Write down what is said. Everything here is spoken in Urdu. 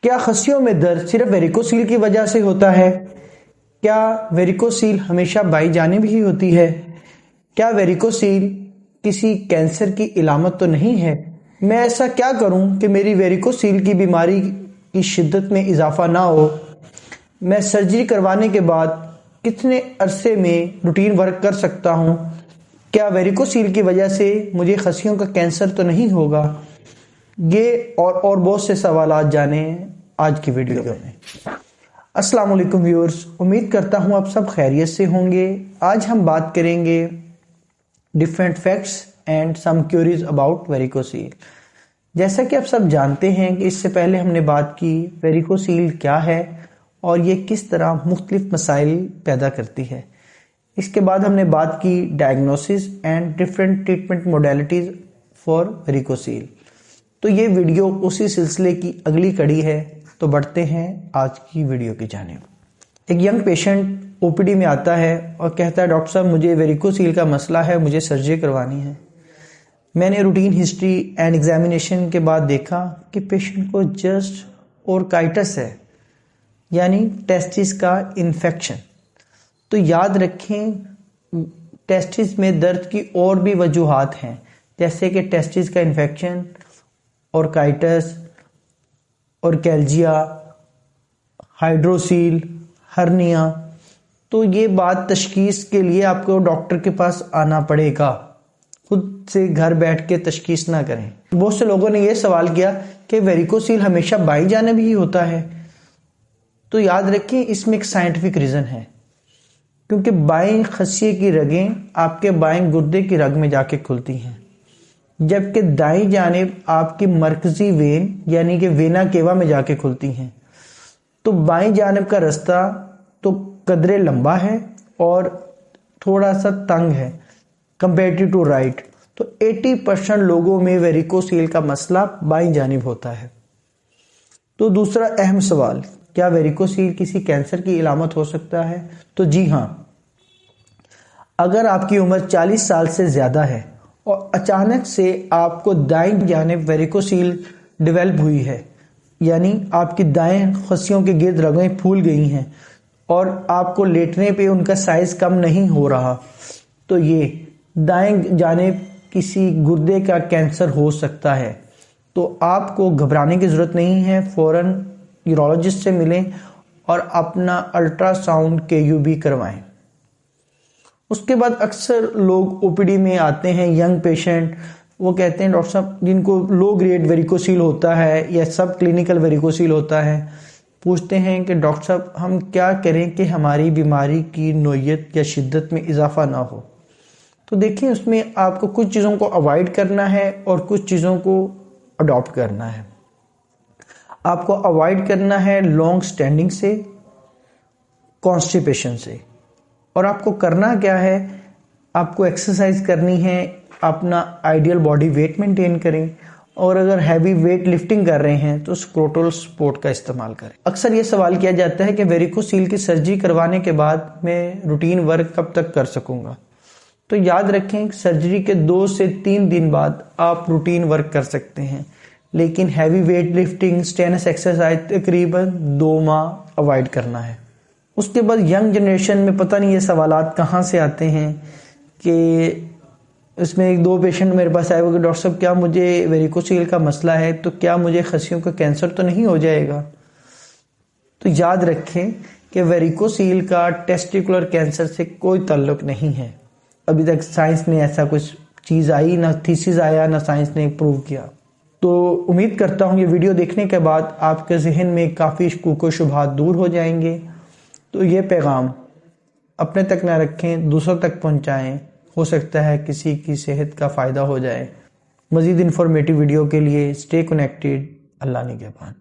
کیا خصیوں میں درد صرف ویریکوسیل کی وجہ سے ہوتا ہے؟ کیا ویریکوسیل ہمیشہ بائیں جانب ہی ہوتی ہے؟ کیا ویریکوسیل کسی کینسر کی علامت تو نہیں ہے؟ میں ایسا کیا کروں کہ میری ویریکوسیل کی بیماری کی شدت میں اضافہ نہ ہو؟ میں سرجری کروانے کے بعد کتنے عرصے میں روٹین ورک کر سکتا ہوں؟ کیا ویریکوسیل کی وجہ سے مجھے خصیوں کا کینسر تو نہیں ہوگا؟ یہ اور بہت سے سوالات جانیں آج کی ویڈیو میں۔ السلام علیکم ویورز، امید کرتا ہوں آپ سب خیریت سے ہوں گے۔ آج ہم بات کریں گے different facts and some queries about varicocele. جیسا کہ آپ سب جانتے ہیں کہ اس سے پہلے ہم نے بات کی ویریکوسیل کیا ہے اور یہ کس طرح مختلف مسائل پیدا کرتی ہے۔ اس کے بعد ہم نے بات کی diagnosis and different treatment modalities for varicocele. تو یہ ویڈیو اسی سلسلے کی اگلی کڑی ہے، تو بڑھتے ہیں آج کی ویڈیو کی جانب۔ ایک ینگ پیشنٹ او پی ڈی میں آتا ہے اور کہتا ہے ڈاکٹر صاحب مجھے ویریکوسیل کا مسئلہ ہے، مجھے سرجری کروانی ہے۔ میں نے روٹین ہسٹری اینڈ ایگزامینیشن کے بعد دیکھا کہ پیشنٹ کو جسٹ اورکائٹس ہے، یعنی ٹیسٹس کا انفیکشن۔ تو یاد رکھیں ٹیسٹس میں درد کی اور بھی وجوہات ہیں، جیسے کہ ٹیسٹس کا انفیکشن، اورکائٹس، اورکیلجیا، ہائیڈروسیل، ہرنیا۔ تو یہ بات تشخیص کے لیے آپ کو ڈاکٹر کے پاس آنا پڑے گا، خود سے گھر بیٹھ کے تشخیص نہ کریں۔ بہت سے لوگوں نے یہ سوال کیا کہ ویریکوسیل ہمیشہ بائیں جانب ہی ہوتا ہے، تو یاد رکھیں اس میں ایک سائنٹیفک ریزن ہے، کیونکہ بائیں خصیے کی رگیں آپ کے بائیں گردے کی رگ میں جا کے کھلتی ہیں، جبکہ دائیں جانب آپ کی مرکزی وین یعنی کہ وینا کیوا میں جا کے کھلتی ہیں۔ تو بائیں جانب کا رستہ تو قدرے لمبا ہے اور تھوڑا سا تنگ ہے کمپیریٹو ٹو رائٹ۔ تو 80% لوگوں میں ویریکوسیل کا مسئلہ بائیں جانب ہوتا ہے۔ تو دوسرا اہم سوال، کیا ویریکوسیل کسی کینسر کی علامت ہو سکتا ہے؟ تو جی ہاں، اگر آپ کی عمر 40 سال سے زیادہ ہے اور اچانک سے آپ کو دائیں جانب ویریکوسیل ڈیولپ ہوئی ہے، یعنی آپ کی دائیں خصیوں کے گرد رگیں پھول گئی ہیں اور آپ کو لیٹنے پہ ان کا سائز کم نہیں ہو رہا، تو یہ دائیں جانب کسی گردے کا کینسر ہو سکتا ہے۔ تو آپ کو گھبرانے کی ضرورت نہیں ہے، فوراً یورولوجسٹ سے ملیں اور اپنا الٹرا ساؤنڈ KUB کروائیں۔ اس کے بعد اکثر لوگ او پی ڈی میں آتے ہیں، ینگ پیشنٹ، وہ کہتے ہیں ڈاکٹر صاحب جن کو لو گریڈ ویریکوسیل ہوتا ہے یا سب کلینکل ویریکوسیل ہوتا ہے، پوچھتے ہیں کہ ڈاکٹر صاحب ہم کیا کریں کہ ہماری بیماری کی نوعیت یا شدت میں اضافہ نہ ہو؟ تو دیکھیں اس میں آپ کو کچھ چیزوں کو اوائڈ کرنا ہے اور کچھ چیزوں کو اڈاپٹ کرنا ہے۔ آپ کو اوائڈ کرنا ہے لانگ سٹینڈنگ سے، کانسٹیپیشن سے، اور آپ کو کرنا کیا ہے، آپ کو ایکسرسائز کرنی ہے، اپنا آئیڈیل باڈی ویٹ مینٹین کریں، اور اگر ہیوی ویٹ لفٹنگ کر رہے ہیں تو سکروٹل سپورٹ کا استعمال کریں۔ اکثر یہ سوال کیا جاتا ہے کہ ویریکوسیل کی سرجری کروانے کے بعد میں روٹین ورک کب تک کر سکوں گا؟ تو یاد رکھیں سرجری کے 2 سے 3 دن بعد آپ روٹین ورک کر سکتے ہیں، لیکن ہیوی ویٹ لفٹنگ، سٹینس ایکسرسائز تقریباً 2 ماہ اوائڈ کرنا ہے۔ اس کے بعد ینگ جنریشن میں پتہ نہیں یہ سوالات کہاں سے آتے ہیں کہ اس میں 1-2 پیشنٹ میرے پاس آئے ہوئے کہ ڈاکٹر صاحب کیا مجھے ویریکوسیل کا مسئلہ ہے تو کیا مجھے خصیوں کا کینسر تو نہیں ہو جائے گا؟ تو یاد رکھیں کہ ویریکوسیل کا ٹیسٹیکولر کینسر سے کوئی تعلق نہیں ہے۔ ابھی تک سائنس نے ایسا کچھ چیز آئی، نہ تھیسس آیا، نہ سائنس نے پروو کیا۔ تو امید کرتا ہوں یہ ویڈیو دیکھنے کے بعد آپ کے ذہن میں کافی شکوک و شبہات دور ہو جائیں گے۔ تو یہ پیغام اپنے تک نہ رکھیں، دوسروں تک پہنچائیں، ہو سکتا ہے کسی کی صحت کا فائدہ ہو جائے۔ مزید انفارمیٹیو ویڈیو کے لیے اسٹے کنیکٹڈ۔ اللہ نگہبان۔